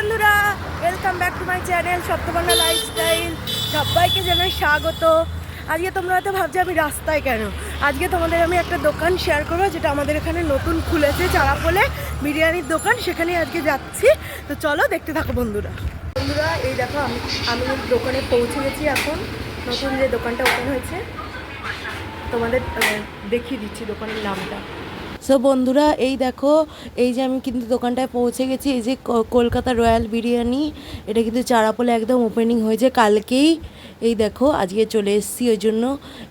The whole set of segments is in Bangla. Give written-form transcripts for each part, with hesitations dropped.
বন্ধুরা, welcome back to my channel Saptabarna lifestyle. সবাইকে জানাই স্বাগত। আজকে তোমরা হয়তো ভাবছো আমি রাস্তায় কেন। আজকে তোমাদের আমি একটা দোকান শেয়ার করবো, যেটা আমাদের এখানে নতুন খুলেছে, চারাপোলে বিরিয়ানির দোকান। সেখানে আজকে যাচ্ছি, তো চলো দেখতে থাকো বন্ধুরা। বন্ধুরা এই দেখো, আমি দোকানে পৌঁছে গেছি। এখন নতুন যে দোকানটা ওপেন হয়েছে, তোমাদের দেখিয়ে দিচ্ছি দোকানের নামটা। সো বন্ধুরা এই দেখো, এই যে আমি কিন্তু দোকানটায় পৌঁছে গেছি। এই যে কলকাতা রয়্যাল বিরিয়ানি, এটা কিন্তু চারাপোলে একদম ওপেনিং হয়েছে কালকেই। এই দেখো আজকে চলে এসেছি, ওই জন্য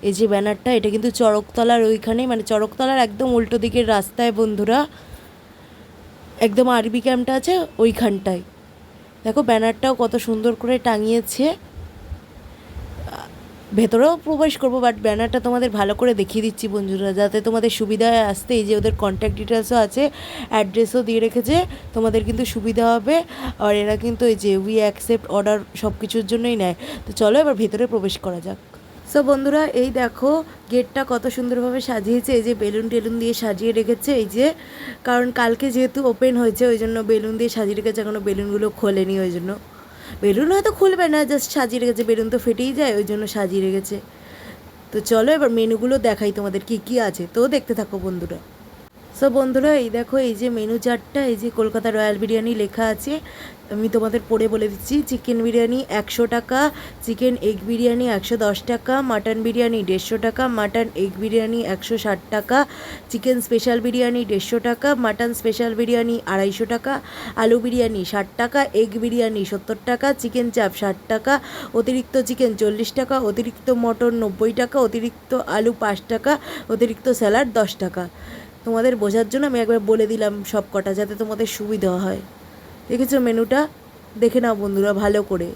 এই যে ব্যানারটা, এটা কিন্তু চড়কতলার ওইখানে, মানে চড়কতলার একদম উল্টো দিকের রাস্তায় বন্ধুরা, একদম আরবি ক্যাম্পটা আছে ওইখানটায়। দেখো ব্যানারটাও কত সুন্দর করে টাঙিয়েছে। ভেতরেও প্রবেশ করবো, বাট ব্যানারটা তোমাদের ভালো করে দেখিয়ে দিচ্ছি বন্ধুরা, যাতে তোমাদের সুবিধা হয় আসতে। এই যে ওদের কন্ট্যাক্ট ডিটেলসও আছে, অ্যাড্রেসও দিয়ে রেখেছে, তোমাদের কিন্তু সুবিধা হবে। আর এরা কিন্তু এই যে উই অ্যাকসেপ্ট অর্ডার সব কিছুর জন্যই নেয়। তো চলো এবার ভেতরে প্রবেশ করা যাক। সো বন্ধুরা এই দেখো, গেটটা কত সুন্দরভাবে সাজিয়েছে। এই যে বেলুন টেলুন দিয়ে সাজিয়ে রেখেছে। এই যে কারণ কালকে যেহেতু ওপেন হয়েছে, ওই জন্য বেলুন দিয়ে সাজিয়ে রেখেছে। এখনও বেলুনগুলো খোলেনি, ওই জন্য বেলুন হয়তো খুলবে না, জাস্ট সাজিয়ে রেখেছে। বেলুন তো ফেটেই যায়, ওই জন্য সাজিয়ে রেখেছে। তো চলো এবার মেনুগুলো দেখাই তোমাদের কী কী আছে, তো দেখতে থাকো বন্ধুরা। সো বন্ধুরা এই দেখো, এই যে মেনু চার্টটা, এই যে কলকাতা রয়্যাল বিরিয়ানি লেখা আছে। আমি তোমাদের পড়ে বলে দিচ্ছি। চিকেন বিরিয়ানি 100 টাকা, চিকেন এগ বিরিয়ানি 110 টাকা, মাটন বিরিয়ানি 150 টাকা, মাটন এগ বিরিয়ানি 160 টাকা, চিকেন স্পেশাল বিরিয়ানি 150 টাকা, মাটন স্পেশাল বিরিয়ানি 250 টাকা, আলু বিরিয়ানি 60 টাকা, এগ বিরিয়ানি 70 টাকা, চিকেন চাপ 60 টাকা, অতিরিক্ত চিকেন 40 টাকা, অতিরিক্ত মটন 90 টাকা, অতিরিক্ত আলু 5 টাকা, অতিরিক্ত স্যালাড 10 টাকা। তোমাদের বোঝার জন্য আমি একবার বলে দিলাম সব কটা, যাতে তোমাদের সুবিধা হয়। দেখেছো মেনুটা? দেখে নাও বন্ধুরা ভালো করে।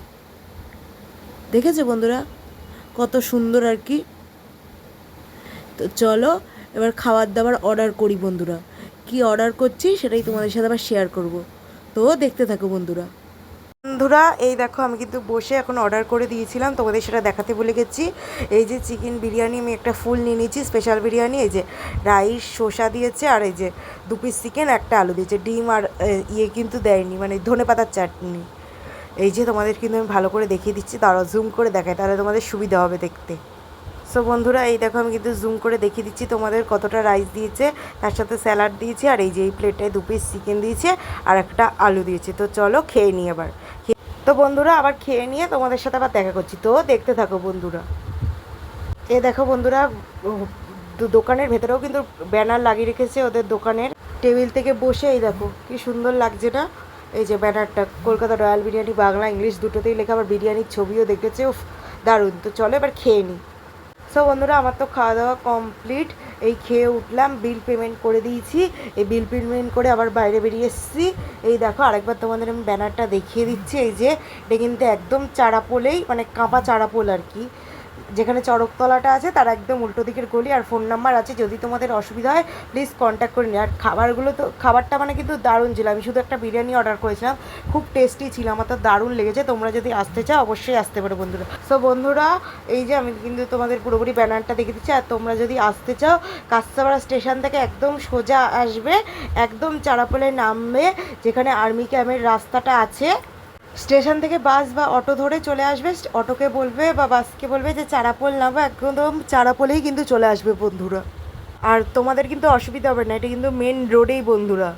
দেখেছো বন্ধুরা কত সুন্দর আর কি। তো চলো এবার খাবার দাবার অর্ডার করি বন্ধুরা। কি অর্ডার করছি সেটাই তোমাদের সাথে আবার শেয়ার করব, তো দেখতে থাকো বন্ধুরা। বন্ধুরা এই দেখো, আমি কিন্তু বসে এখন অর্ডার করে দিয়েছিলাম, তোমাদের সেটা দেখাতে ভুলে গেছি। এই যে চিকেন বিরিয়ানি আমি একটা ফুল নিয়ে নিয়েছি, স্পেশাল বিরিয়ানি। এই যে রাইস শসা দিয়েছে, আর এই যে 2 পিস চিকেন, একটা আলু দিয়েছে, ডিম আর ইয়ে কিন্তু দেয়নি, মানে ধনেপাতার চাটনি। এই যে তোমাদের কিন্তু আমি ভালো করে দেখিয়ে দিচ্ছি, তারা জুম করে দেখায়, তাহলে তোমাদের সুবিধা হবে দেখতে। সো বন্ধুরা এই দেখো, আমি কিন্তু জুম করে দেখিয়ে দিচ্ছি তোমাদের কতটা রাইস দিয়েছে, তার সাথে স্যালাড দিয়েছে, আর এই যে এই প্লেটটায় 2 পিস চিকেন দিয়েছে, আর একটা আলু দিয়েছে। তো চলো খেয়ে নিই এবার। তো বন্ধুরা আবার খেয়ে নিয়ে তোমাদের সাথে আবার দেখা করছি, তো দেখতে থাকো বন্ধুরা। এ দেখো বন্ধুরা, দোকানের ভেতরেও কিন্তু ব্যানার লাগিয়ে রেখেছে ওদের দোকানের। টেবিল থেকে বসে এই দেখো কি সুন্দর লাগছে না, এই যে ব্যানারটা কলকাতা রয়্যাল বিরিয়ানি, বাংলা ইংলিশ দুটোতেই লেখা, আবার বিরিয়ানির ছবিও দেখেছে। উফ দারুণ। তো চলো এবার খেয়ে নিই। সো বন্ধুরা আমার তো খাওয়া দাওয়া কমপ্লিট। এই খেয়ে উঠলাম, বিল পেমেন্ট করে দিয়েছি। এই বিল পেমেন্ট করে আবার বাইরে বেরিয়ে এসেছি। এই দেখো আরেকবার তোমাদের আমি ব্যানারটা দেখিয়ে দিচ্ছি। এই যে এটা কিন্তু একদম চারাপোলেই, মানে কাঁপা চারাপোল আর কি, যেখানে চড়কতলাটা আছে তার একদম উল্টো দিকের গলি। আর ফোন নাম্বার আছে, যদি তোমাদের অসুবিধা হয় প্লিজ কন্ট্যাক্ট করে নিও। আর খাবারগুলো তো, খাবারটা মানে কিন্তু দারুণ ছিল। আমি শুধু একটা বিরিয়ানি অর্ডার করেছিলাম, খুব টেস্টি ছিল, আমার তো দারুণ লেগেছে। তোমরা যদি আসতে চাও অবশ্যই আসতে পারো বন্ধুরা। সো বন্ধুরা এই যে আমি কিন্তু তোমাদের পুরোপুরি ব্যানারটা দেখে দিচ্ছি। আর তোমরা যদি আসতে চাও কাঁচরাপাড়া স্টেশন থেকে একদম সোজা আসবে, একদম চারাপোলে নামবে, যেখানে আর্মি ক্যাম্পের রাস্তাটা আছে। স্টেশন থেকে বাস বা অটো ধরে চলে আসবে। অটোকে বলবে বা বাসকে বলবে যে চারাপোল নামো, একদম চারাপোলেই কিন্তু চলে আসবে বন্ধুরা। আর তোমাদের কিন্তু অসুবিধা হবে না, এটা কিন্তু মেন রোডেই বন্ধুরা।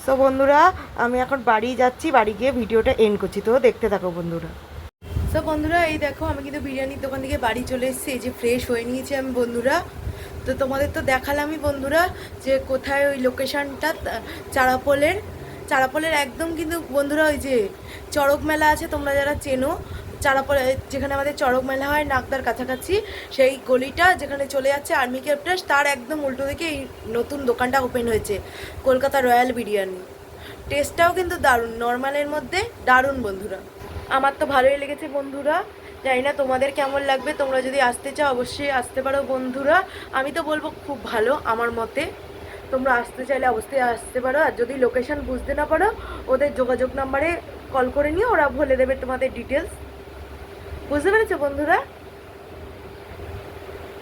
সো বন্ধুরা আমি এখন বাড়ি যাচ্ছি, বাড়ি গিয়ে ভিডিওটা এন্ড করছি, তো দেখতে থাকো বন্ধুরা। সো বন্ধুরা এই দেখো, আমি কিন্তু বিরিয়ানির দোকান থেকে বাড়ি চলে এসেছি। এই যে ফ্রেশ হয়ে নিয়েছি আমি বন্ধুরা। তো তোমাদের তো দেখালামই বন্ধুরা যে কোথায় ওই লোকেশানটা, চারাপোলের একদম কিন্তু বন্ধুরা ওই যে চড়ক মেলা আছে, তোমরা যারা চেনো, চারাপোলে যেখানে আমাদের চড়ক মেলা হয় নাগদার কাছাকাছি, সেই গলিটা যেখানে চলে যাচ্ছে আর্মি ক্যাম্পটা, তার একদম উল্টো দিকে এই নতুন দোকানটা ওপেন হয়েছে, কলকাতা রয়্যাল বিরিয়ানি। টেস্টটাও কিন্তু দারুণ, নর্মালের মধ্যে দারুণ বন্ধুরা। আমার তো ভালোই লেগেছে বন্ধুরা, জানি না তোমাদের কেমন লাগবে। তোমরা যদি আসতে চাও অবশ্যই আসতে পারো বন্ধুরা। আমি তো বলবো খুব ভালো আমার মতে। তোমরা আসতে চাইলে অবশ্যই আসতে পারো। আর যদি লোকেশান বুঝতে না পারো ওদের যোগাযোগ নাম্বারে কল করে নিও, ওরা বলে দেবে তোমাদের ডিটেলস। বুঝতে পেরেছো বন্ধুরা?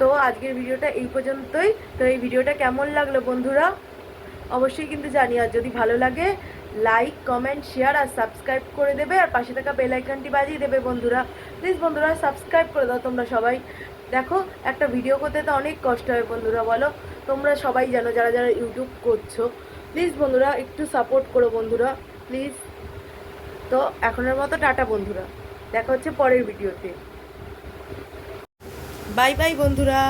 তো আজকের ভিডিওটা এই পর্যন্তই। তো এই ভিডিওটা কেমন লাগলো বন্ধুরা অবশ্যই কিন্তু জানি। আর যদি ভালো লাগে লাইক কমেন্ট শেয়ার আর সাবস্ক্রাইব করে দেবে, আর পাশে থাকা বেল আইকনটি বাজিয়ে দেবে বন্ধুরা। প্লিজ বন্ধুরা সাবস্ক্রাইব করে দাও তোমরা সবাই। দেখো একটা ভিডিও করতে তো অনেক কষ্ট হয় বন্ধুরা, বলো তোমরা সবাই জানো যারা যারা ইউটিউব করছো। প্লিজ বন্ধুরা একটু সাপোর্ট করো বন্ধুরা প্লিজ। তো এখনের মতো টাটা বন্ধুরা, দেখা হচ্ছে পরের ভিডিওতে। বাই বাই বন্ধুরা।